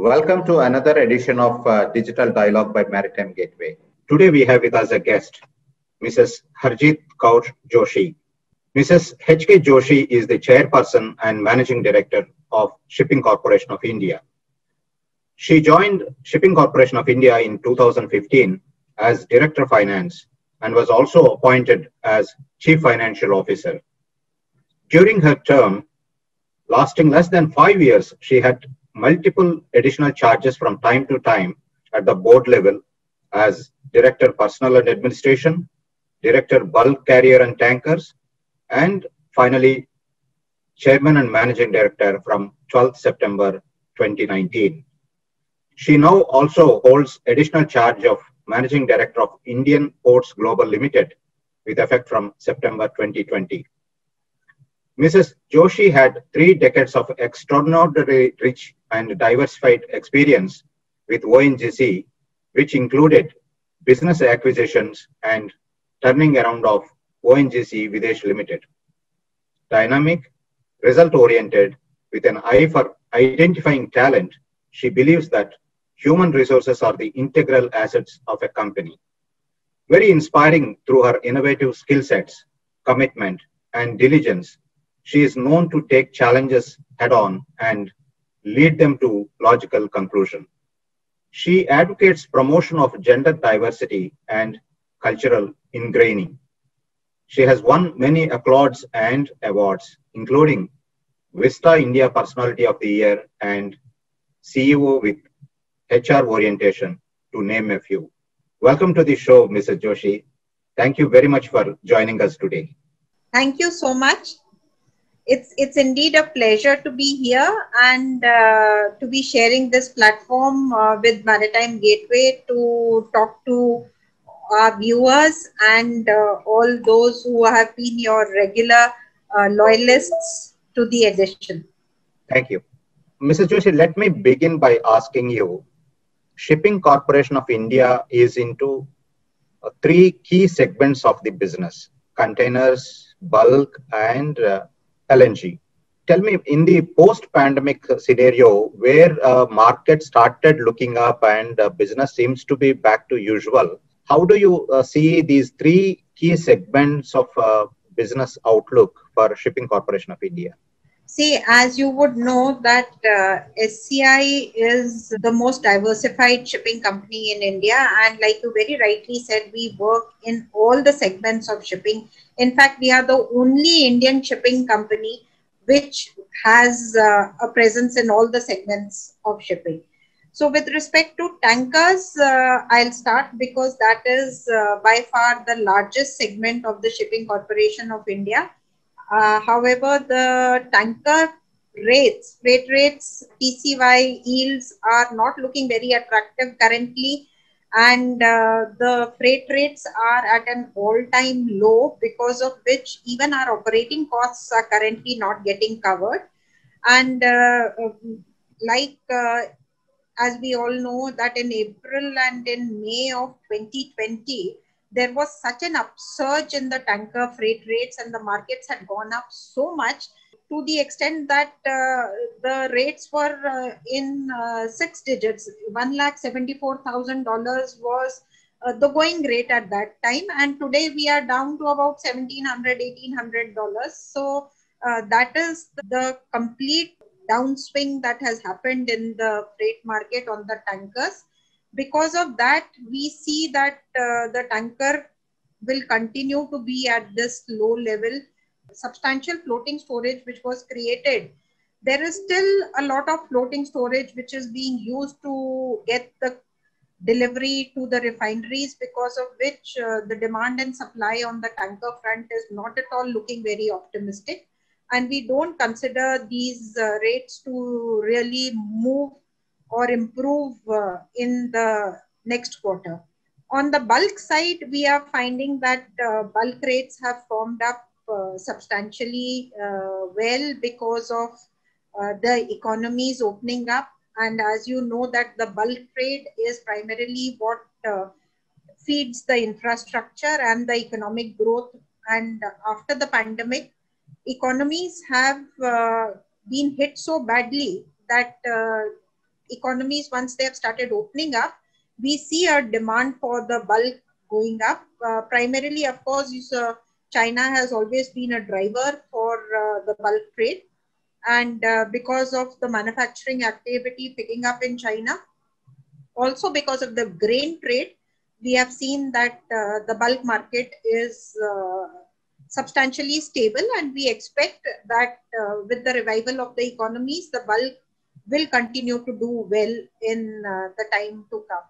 Welcome to another edition of Digital Dialogue by Maritime Gateway. Today we have with us a guest, Mrs. Harjeet Kaur Joshi. Mrs. H.K. Joshi is the chairperson and managing director of Shipping Corporation of India. She joined Shipping Corporation of India in 2015 as Director of Finance and was also appointed as Chief Financial Officer. During her term, lasting less than 5 years, she had multiple additional charges from time to time at the board level as Director Personnel and Administration, Director Bulk Carrier and Tankers, and finally Chairman and Managing Director from 12th September 2019. She now also holds additional charge of Managing Director of Indian Ports Global Limited with effect from September 2020. Mrs. Joshi had 3 decades of extraordinarily rich and diversified experience with ONGC, which included business acquisitions and turning around of ONGC Videsh Limited. Dynamic, result-oriented, with an eye for identifying talent, she believes that human resources are the integral assets of a company. Very inspiring through her innovative skill sets, commitment, and diligence, she is known to take challenges head-on and lead them to logical conclusion. She advocates promotion of gender diversity and cultural ingraining. She has won many applauds and awards, including Vista India Personality of the Year and CEO with HR Orientation, to name a few. Welcome to the show, Mrs. Joshi. Thank you very much for joining us today. Thank you so much. It's indeed a pleasure to be here and to be sharing this platform with Maritime Gateway to talk to our viewers and all those who have been your regular loyalists to the edition. Thank you. Mrs. Joshi, let me begin by asking you, Shipping Corporation of India is into 3 key segments of the business: containers, bulk, and LNG. Tell me, in the post-pandemic scenario where market started looking up and business seems to be back to usual, how do you see these 3 key segments of business outlook for Shipping Corporation of India? See, as you would know that SCI is the most diversified shipping company in India, and like you very rightly said, we work in all the segments of shipping. In fact, we are the only Indian shipping company which has a presence in all the segments of shipping. So with respect to tankers, I'll start because that is by far the largest segment of the Shipping Corporation of India. However, the tanker rates, freight rates, TCY yields are not looking very attractive currently, and the freight rates are at an all-time low, because of which even our operating costs are currently not getting covered. And as we all know that in April and in May of 2020, there was such an upsurge in the tanker freight rates and the markets had gone up so much to the extent that the rates were in 6 digits. $174,000 was the going rate at that time, and today we are down to about $1,700, $1,800. So that is the complete downswing that has happened in the freight market on the tankers. Because of that, we see that the tanker will continue to be at this low level. Substantial floating storage which was created, there is still a lot of floating storage which is being used to get the delivery to the refineries, because of which the demand and supply on the tanker front is not at all looking very optimistic. And we don't consider these rates to really move or improve in the next quarter. On the bulk side, we are finding that bulk rates have formed up substantially well because of the economies opening up. And as you know that the bulk trade is primarily what feeds the infrastructure and the economic growth. And after the pandemic, economies have been hit so badly that economies, once they have started opening up, we see a demand for the bulk going up. Primarily, of course, China has always been a driver for the bulk trade. And because of the manufacturing activity picking up in China, also because of the grain trade, we have seen that the bulk market is substantially stable, and we expect that with the revival of the economies, the bulk will continue to do well in the time to come.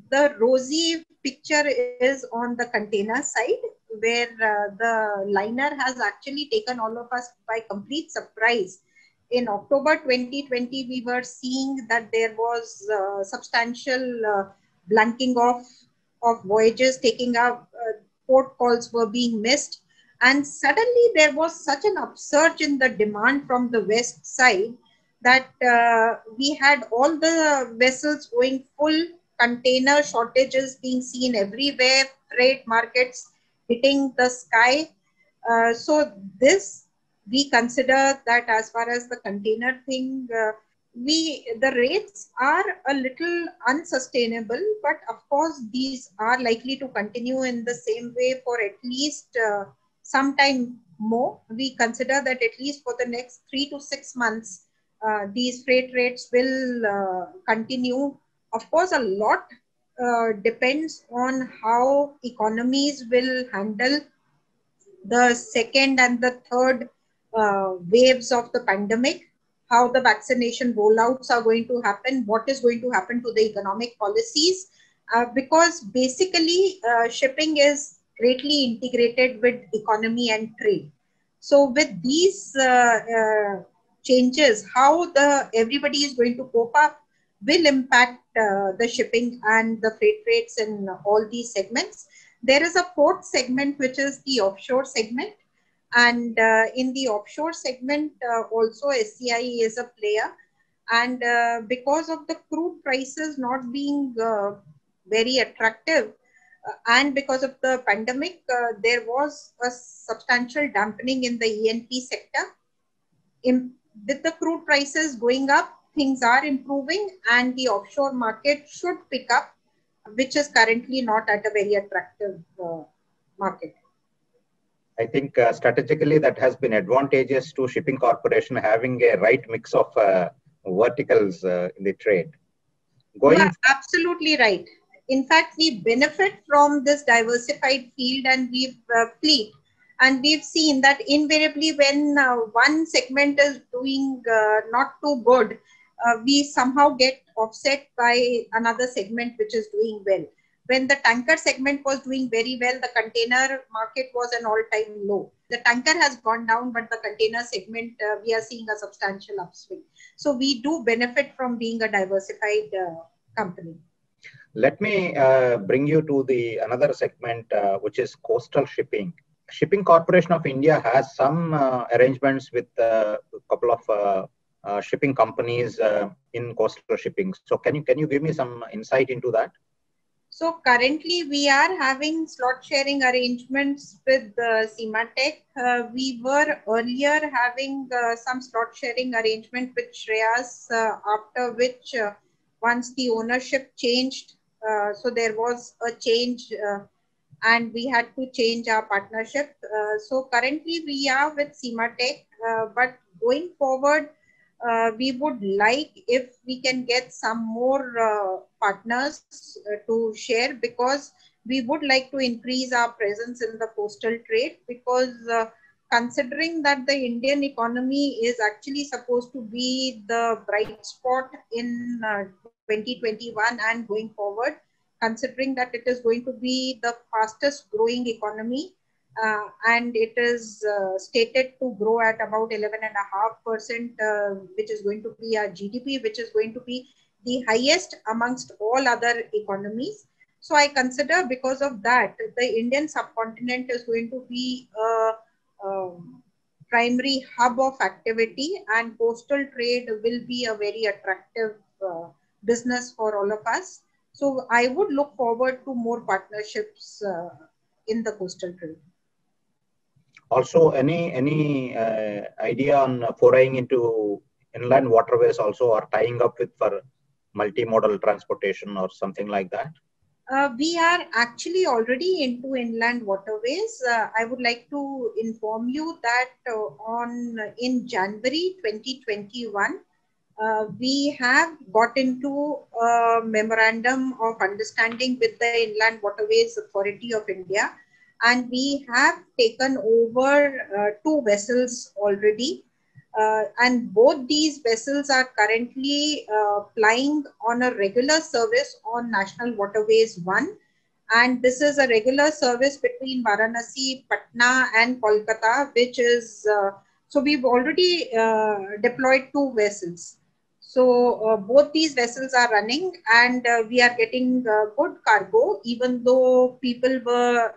The rosy picture is on the container side, where the liner has actually taken all of us by complete surprise. In October 2020, we were seeing that there was substantial blunting of voyages taking up, port calls were being missed. And suddenly there was such an upsurge in the demand from the west side that we had all the vessels going full, container shortages being seen everywhere, freight markets hitting the sky. So this, we consider that as far as the container thing, the rates are a little unsustainable, but of course these are likely to continue in the same way for at least some time more. We consider that at least for the next 3 to 6 months, these freight rates will continue. Of course, a lot depends on how economies will handle the second and the third waves of the pandemic, how the vaccination rollouts are going to happen, what is going to happen to the economic policies, because basically shipping is greatly integrated with economy and trade. So with these changes, how everybody is going to cope up will impact the shipping and the freight rates in all these segments. There is a fourth segment, which is the offshore segment. And in the offshore segment, also SCI is a player. And because of the crude prices not being very attractive, and because of the pandemic, there was a substantial dampening in the E&P sector. With the crude prices going up, things are improving, and the offshore market should pick up, which is currently not at a very attractive market. I think strategically that has been advantageous to shipping corporation having a right mix of verticals in the trade. You are absolutely right. In fact, we benefit from this diversified field and fleet. And we've seen that invariably when one segment is doing not too good, we somehow get offset by another segment which is doing well. When the tanker segment was doing very well, the container market was an all-time low. The tanker has gone down, but the container segment, we are seeing a substantial upswing. So we do benefit from being a diversified company. Let me bring you to another segment, which is coastal shipping. Shipping Corporation of India has some arrangements with a couple of shipping companies in coastal shipping. So can you give me some insight into that? So currently we are having slot sharing arrangements with Sematech. We were earlier having some slot sharing arrangement with Shreyas, after which once the ownership changed, so there was a change and we had to change our partnership. So currently we are with Sematech, but going forward, we would like if we can get some more partners to share, because we would like to increase our presence in the coastal trade, because considering that the Indian economy is actually supposed to be the bright spot in 2021 and going forward, considering that it is going to be the fastest growing economy, and it is stated to grow at about 11.5%, which is going to be our GDP, which is going to be the highest amongst all other economies. So I consider because of that, the Indian subcontinent is going to be a primary hub of activity, and coastal trade will be a very attractive business for all of us. So I would look forward to more partnerships in the coastal trade. Also, any idea on foraying into inland waterways also, or tying up with for multimodal transportation or something like that? We are actually already into inland waterways. I would like to inform you that in January 2021, we have got into a memorandum of understanding with the Inland Waterways Authority of India, and we have taken over two vessels already. And both these vessels are currently plying on a regular service on National Waterways 1. And this is a regular service between Varanasi, Patna, and Kolkata, which is so we've already deployed two vessels. So both these vessels are running, and we are getting good cargo, even though people were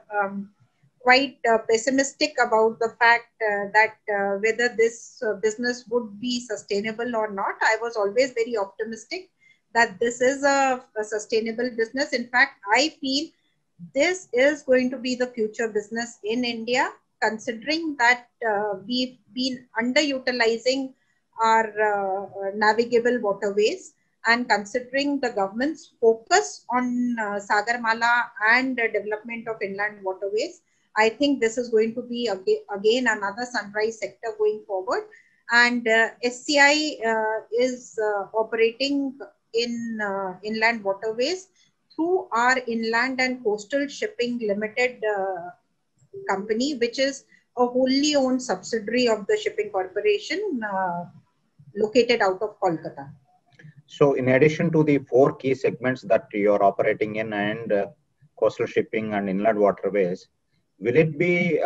quite pessimistic about the fact that whether this business would be sustainable or not. I was always very optimistic that this is a sustainable business. In fact, I feel this is going to be the future business in India, considering that we've been underutilizing our navigable waterways, and considering the government's focus on Sagarmala and development of inland waterways. I think this is going to be again another sunrise sector going forward. And SCI is operating in inland waterways through our Inland and Coastal Shipping Limited company, which is a wholly owned subsidiary of the Shipping Corporation located out of Kolkata. So in addition to the four key segments that you're operating in and coastal shipping and inland waterways, will it be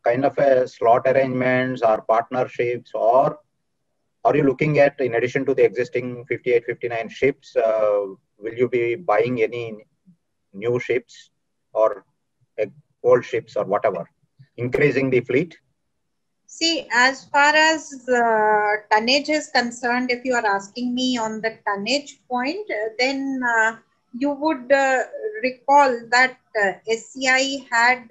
kind of a slot arrangements or partnerships, or are you looking at, in addition to the existing 58, 59 ships, will you be buying any new ships or old ships or whatever, increasing the fleet? See, as far as tonnage is concerned, if you are asking me on the tonnage point, then you would recall that SCI had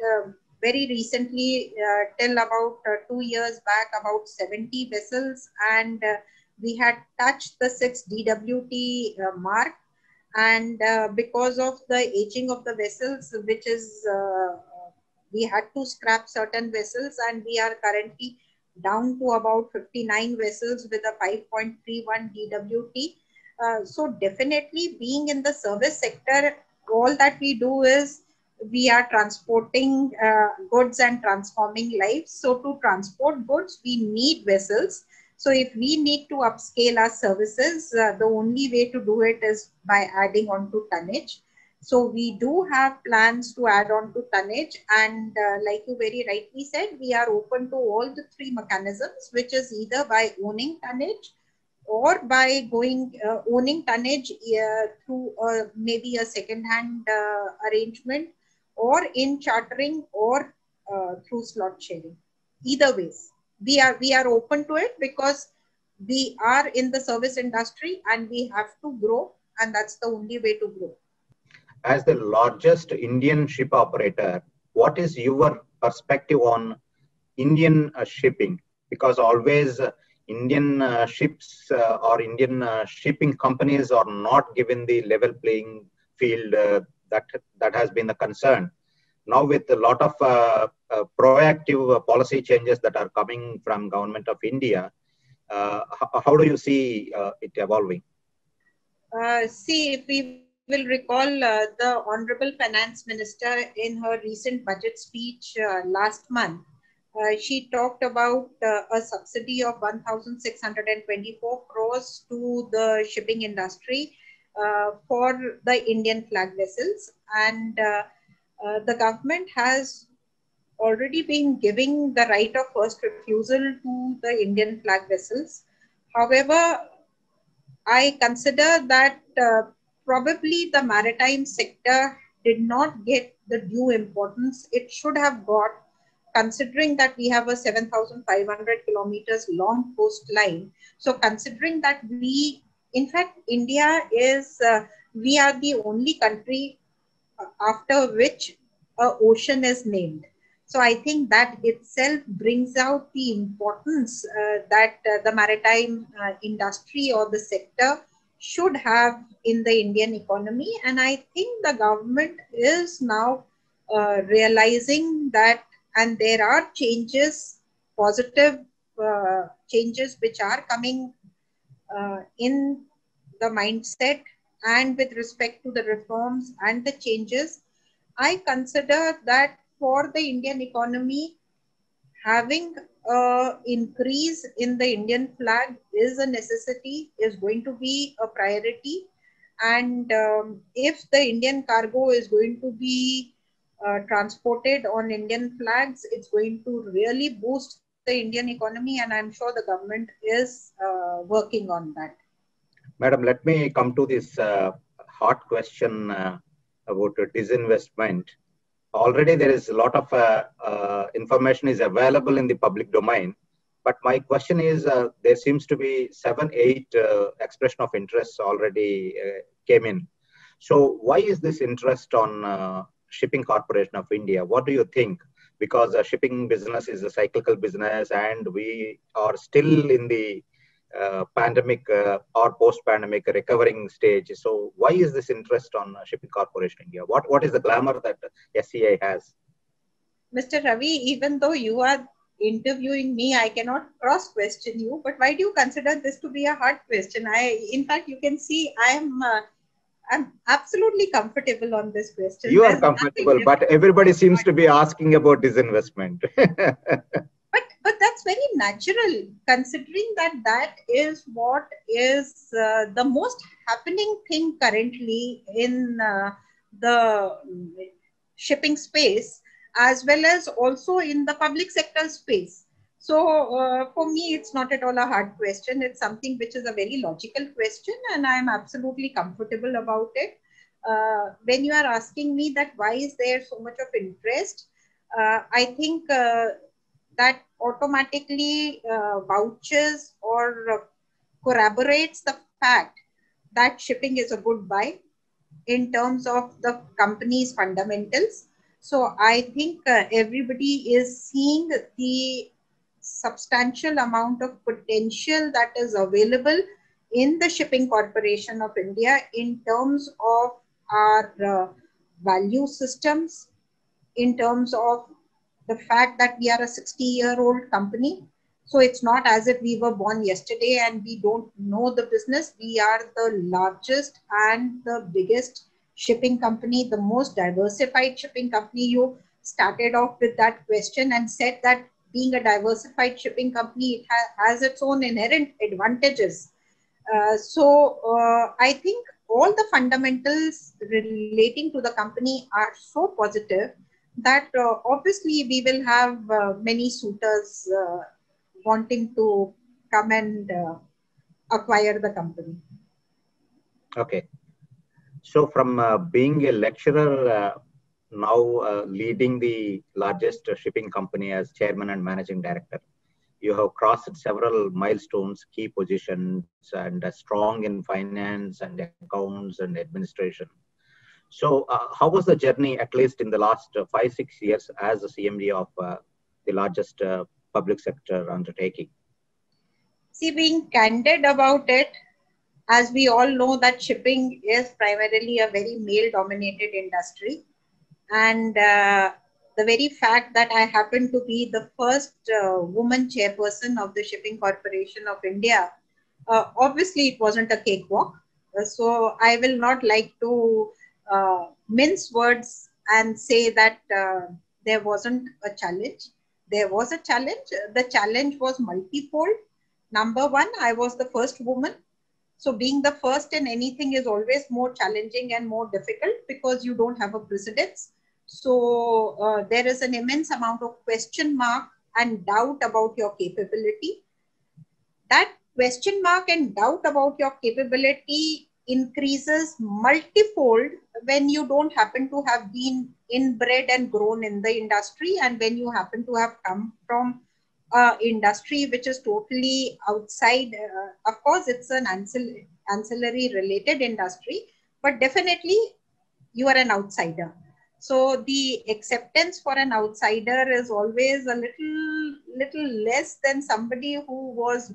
very recently, till about 2 years back, about 70 vessels, and we had touched the 6 DWT mark. And because of the aging of the vessels, which is we had to scrap certain vessels, and we are currently down to about 59 vessels with a 5.31 DWT. So definitely, being in the service sector, all that we do is we are transporting goods and transforming lives. So to transport goods, we need vessels. So if we need to upscale our services, the only way to do it is by adding on to tonnage. So we do have plans to add on to tonnage, and like you very rightly said, we are open to all the three mechanisms, which is either by owning tonnage or by owning tonnage through maybe a second-hand arrangement, or in chartering, or through slot sharing. Either ways, we are open to it, because we are in the service industry and we have to grow, and that's the only way to grow. As the largest Indian ship operator, what is your perspective on Indian shipping? Because always Indian ships or Indian shipping companies are not given the level playing field that has been the concern. Now, with a lot of proactive policy changes that are coming from Government of India, how do you see it evolving? See, if we will recall, the Honorable Finance Minister in her recent budget speech last month, she talked about a subsidy of 1,624 crores to the shipping industry for the Indian flag vessels. And the government has already been giving the right of first refusal to the Indian flag vessels. However, I consider that probably the maritime sector did not get the due importance it should have got, considering that we have a 7,500 kilometers long coastline. So considering that in fact, India is, we are the only country after which a ocean is named. So I think that itself brings out the importance that the maritime industry or the sector should have in the Indian economy. And I think the government is now realizing that, and there are changes, positive changes which are coming in the mindset and with respect to the reforms and the changes. I consider that for the Indian economy, having a increase in the Indian flag is a necessity, is going to be a priority. And if the Indian cargo is going to be transported on Indian flags, it's going to really boost the Indian economy. And I'm sure the government is working on that. Madam, let me come to this hot question about disinvestment. Already there is a lot of information is available in the public domain, but my question is there seems to be 7 8 expression of interest already came in. So why is this interest on Shipping Corporation of India? What do you think? Because shipping business is a cyclical business and we are still in the pandemic or post-pandemic recovering stage. So why is this interest on Shipping Corporation India? What is the glamour that SCI has? Mr. Ravi, even though you are interviewing me, I cannot cross question you. But why do you consider this to be a hard question? In fact, you can see I'm absolutely comfortable on this question. You are There's comfortable, but everybody seems to be asking about disinvestment. But that's very natural, considering that that is what is the most happening thing currently in the shipping space, as well as also in the public sector space. So for me, it's not at all a hard question. It's something which is a very logical question, and I'm absolutely comfortable about it. When you are asking me that why is there so much of interest, I think that automatically vouches or corroborates the fact that shipping is a good buy in terms of the company's fundamentals. So I think everybody is seeing the substantial amount of potential that is available in the Shipping Corporation of India in terms of our value systems, in terms of the fact that we are a 60-year-old company. So it's not as if we were born yesterday and we don't know the business. We are the largest and the biggest shipping company, the most diversified shipping company. You started off with that question and said that being a diversified shipping company, it has its own inherent advantages. I think all the fundamentals relating to the company are so positive that obviously we will have many suitors wanting to come and acquire the company. Okay. So from being a lecturer, now leading the largest shipping company as chairman and managing director, you have crossed several milestones, key positions, and strong in finance and accounts and administration. So how was the journey, at least in the last 5 6 years, as the CMD of the largest public sector undertaking? See, being candid about it, as we all know that shipping is primarily a very male-dominated industry. And the very fact that I happen to be the first woman chairperson of the Shipping Corporation of India, obviously it wasn't a cakewalk. So I will not like to mince words and say that there wasn't a challenge. There was a challenge. The challenge was multifold. Number one, I was the first woman. So being the first in anything is always more challenging and more difficult because you don't have a precedence. So there is an immense amount of question mark and doubt about your capability. That question mark and doubt about your capability increases multifold when you don't happen to have been inbred and grown in the industry, and when you happen to have come from industry which is totally outside. Of course, it's an ancillary related industry, but definitely you are an outsider. So the acceptance for an outsider is always a little less than somebody who was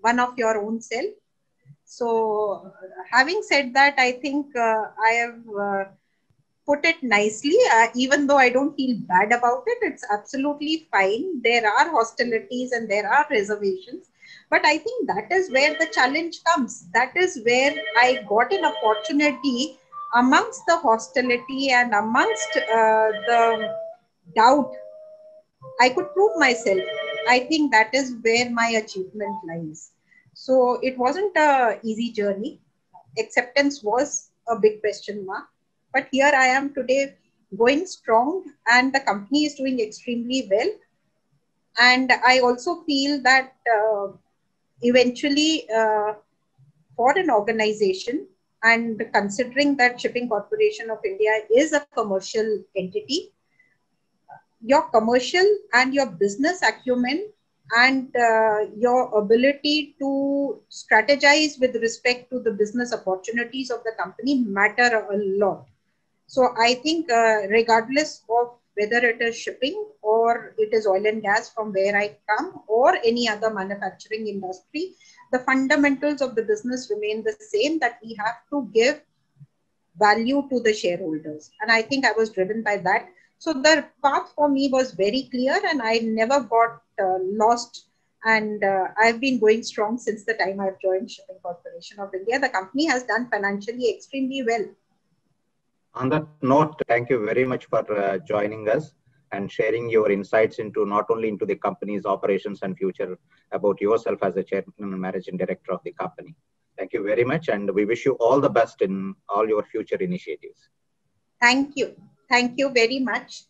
one of your own self. So having said that, I think I have put it nicely, even though I don't feel bad about it. It's absolutely fine. There are hostilities and there are reservations. But I think that is where the challenge comes. That is where I got an opportunity amongst the hostility and amongst the doubt. I could prove myself. I think that is where my achievement lies. So it wasn't a easy journey. Acceptance was a big question mark. But here I am today going strong, and the company is doing extremely well. And I also feel that eventually, for an organization, and considering that Shipping Corporation of India is a commercial entity, your commercial and your business acumen and your ability to strategize with respect to the business opportunities of the company matter a lot. So I think regardless of whether it is shipping or it is oil and gas from where I come or any other manufacturing industry, the fundamentals of the business remain the same, that we have to give value to the shareholders. And I think I was driven by that. So the path for me was very clear, and I never got lost. And I've been going strong since the time I've joined Shipping Corporation of India. The company has done financially extremely well. On that note, thank you very much for joining us and sharing your insights into not only into the company's operations and future, about yourself as the chairman and managing director of the company. Thank you very much, and we wish you all the best in all your future initiatives. Thank you. Thank you very much.